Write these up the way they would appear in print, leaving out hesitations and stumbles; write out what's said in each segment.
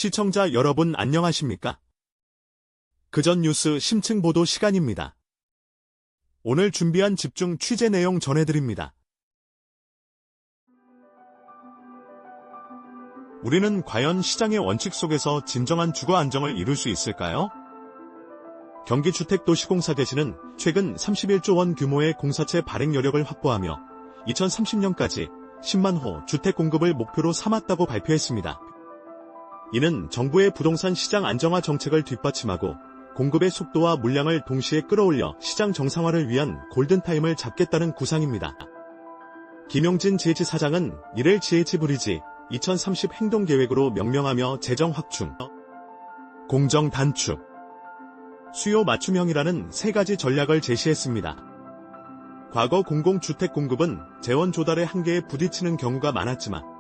시청자 여러분 안녕하십니까? 그전 뉴스 심층 보도 시간입니다. 오늘 준비한 집중 취재 내용 전해드립니다. 우리는 과연 시장의 원칙 속에서 진정한 주거 안정을 이룰 수 있을까요? 경기주택도시공사대지는 최근 31조 원 규모의 공사채 발행 여력을 확보하며 2030년까지 10만 호 주택 공급을 목표로 삼았다고 발표했습니다. 이는 정부의 부동산 시장 안정화 정책을 뒷받침하고 공급의 속도와 물량을 동시에 끌어올려 시장 정상화를 위한 골든타임을 잡겠다는 구상입니다. 김용진 지혜지사장은 이를 지혜지브리지 2030 행동계획으로 명명하며 재정 확충, 공정 단축, 수요 맞춤형이라는 세 가지 전략을 제시했습니다. 과거 공공주택 공급은 재원 조달의 한계에 부딪히는 경우가 많았지만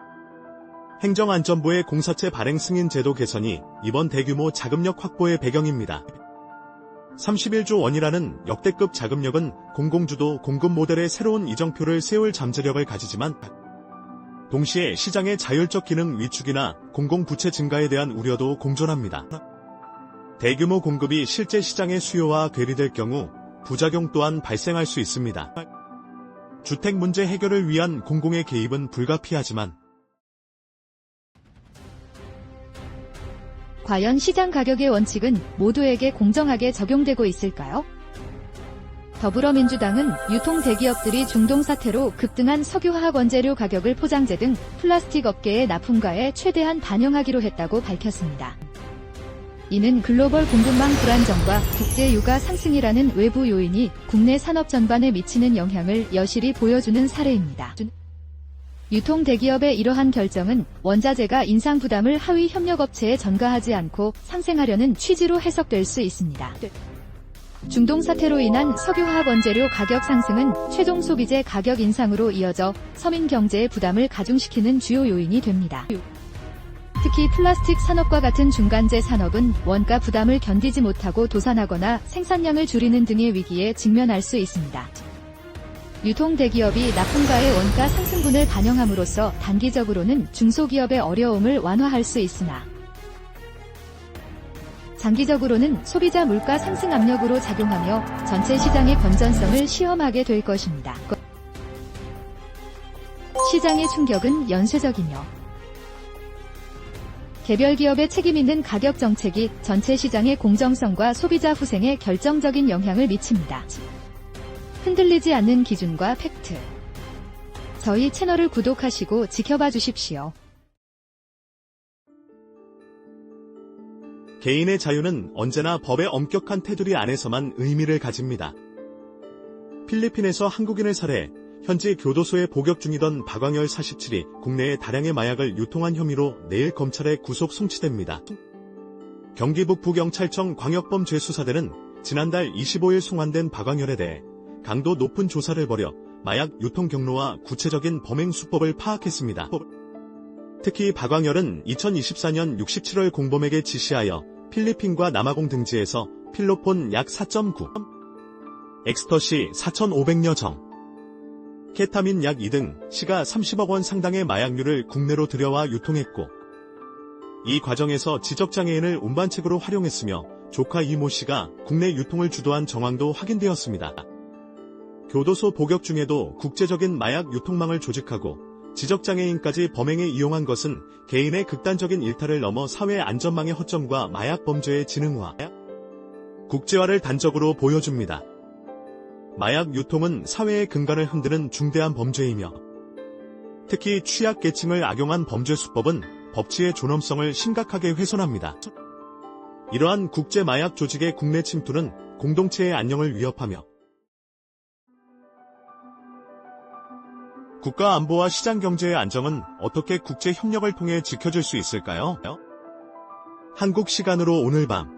행정안전부의 공사채 발행 승인 제도 개선이 이번 대규모 자금력 확보의 배경입니다. 31조 원이라는 역대급 자금력은 공공주도 공급 모델의 새로운 이정표를 세울 잠재력을 가지지만 동시에 시장의 자율적 기능 위축이나 공공부채 증가에 대한 우려도 공존합니다. 대규모 공급이 실제 시장의 수요와 괴리될 경우 부작용 또한 발생할 수 있습니다. 주택 문제 해결을 위한 공공의 개입은 불가피하지만 과연 시장 가격의 원칙은 모두에게 공정하게 적용되고 있을까요? 더불어민주당은 유통 대기업들이 중동 사태로 급등한 석유화학 원재료 가격을 포장재 등 플라스틱 업계의 납품가에 최대한 반영하기로 했다고 밝혔습니다. 이는 글로벌 공급망 불안정과 국제 유가 상승이라는 외부 요인이 국내 산업 전반에 미치는 영향을 여실히 보여주는 사례입니다. 유통 대기업의 이러한 결정은 원자재가 인상 부담을 하위 협력업체에 전가하지 않고 상생하려는 취지로 해석될 수 있습니다. 중동 사태로 인한 석유화학 원재료 가격 상승은 최종 소비재 가격 인상으로 이어져 서민 경제의 부담을 가중시키는 주요 요인이 됩니다. 특히 플라스틱 산업과 같은 중간재 산업은 원가 부담을 견디지 못하고 도산하거나 생산량을 줄이는 등의 위기에 직면할 수 있습니다. 유통 대기업이 납품가의 원가 상승분을 반영함으로써 단기적으로는 중소기업의 어려움을 완화할 수 있으나 장기적으로는 소비자 물가 상승 압력으로 작용하며 전체 시장의 건전성을 시험하게 될 것입니다. 시장의 충격은 연쇄적이며 개별 기업의 책임 있는 가격 정책이 전체 시장의 공정성과 소비자 후생에 결정적인 영향을 미칩니다. 흔들리지 않는 기준과 팩트. 저희 채널을 구독하시고 지켜봐 주십시오. 개인의 자유는 언제나 법의 엄격한 테두리 안에서만 의미를 가집니다. 필리핀에서 한국인을 살해 현지 교도소에 복역 중이던 박광열 47이 국내에 다량의 마약을 유통한 혐의로 내일 검찰에 구속 송치됩니다. 경기 북부경찰청 광역범죄수사대는 지난달 25일 송환된 박광열에 대해 강도 높은 조사를 벌여 마약 유통 경로와 구체적인 범행 수법을 파악했습니다. 특히 박광열은 2024년 67월 공범에게 지시하여 필리핀과 남아공 등지에서 필로폰 약 4.9, 엑스터시 4,500여 정, 케타민 약 2등 시가 30억 원 상당의 마약류를 국내로 들여와 유통했고 이 과정에서 지적장애인을 운반책으로 활용했으며 조카 이모 씨가 국내 유통을 주도한 정황도 확인되었습니다. 교도소 복역 중에도 국제적인 마약 유통망을 조직하고 지적장애인까지 범행에 이용한 것은 개인의 극단적인 일탈을 넘어 사회 안전망의 허점과 마약 범죄의 지능화, 국제화를 단적으로 보여줍니다. 마약 유통은 사회의 근간을 흔드는 중대한 범죄이며 특히 취약계층을 악용한 범죄 수법은 법치의 존엄성을 심각하게 훼손합니다. 이러한 국제 마약 조직의 국내 침투는 공동체의 안녕을 위협하며 국가 안보와 시장 경제의 안정은 어떻게 국제 협력을 통해 지켜질 수 있을까요? 한국 시간으로 오늘 밤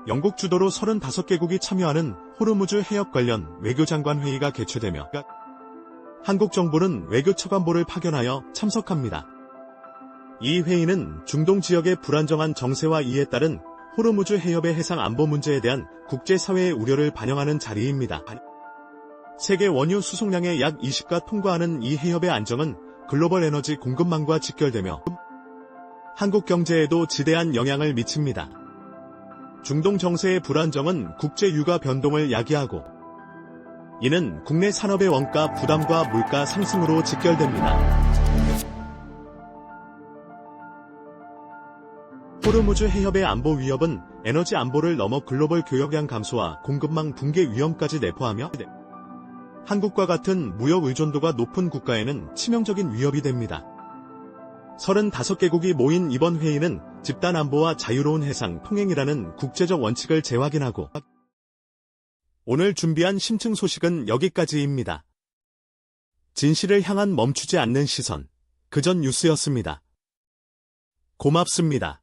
영국 주도로 35개국이 참여하는 호르무즈 해협 관련 외교장관 회의가 개최되며 한국 정부는 외교차관보를 파견하여 참석합니다. 이 회의는 중동 지역의 불안정한 정세와 이에 따른 호르무즈 해협의 해상 안보 문제에 대한 국제사회의 우려를 반영하는 자리입니다. 세계 원유 수송량의 약 20가 통과하는 이 해협의 안정은 글로벌 에너지 공급망과 직결되며 한국 경제에도 지대한 영향을 미칩니다. 중동 정세의 불안정은 국제 유가 변동을 야기하고 이는 국내 산업의 원가 부담과 물가 상승으로 직결됩니다. 호르무즈 해협의 안보 위협은 에너지 안보를 넘어 글로벌 교역량 감소와 공급망 붕괴 위험까지 내포하며 한국과 같은 무역 의존도가 높은 국가에는 치명적인 위협이 됩니다. 35개국이 모인 이번 회의는 집단 안보와 자유로운 해상 통행이라는 국제적 원칙을 재확인하고 오늘 준비한 심층 소식은 여기까지입니다. 진실을 향한 멈추지 않는 시선, 그전 뉴스였습니다. 고맙습니다.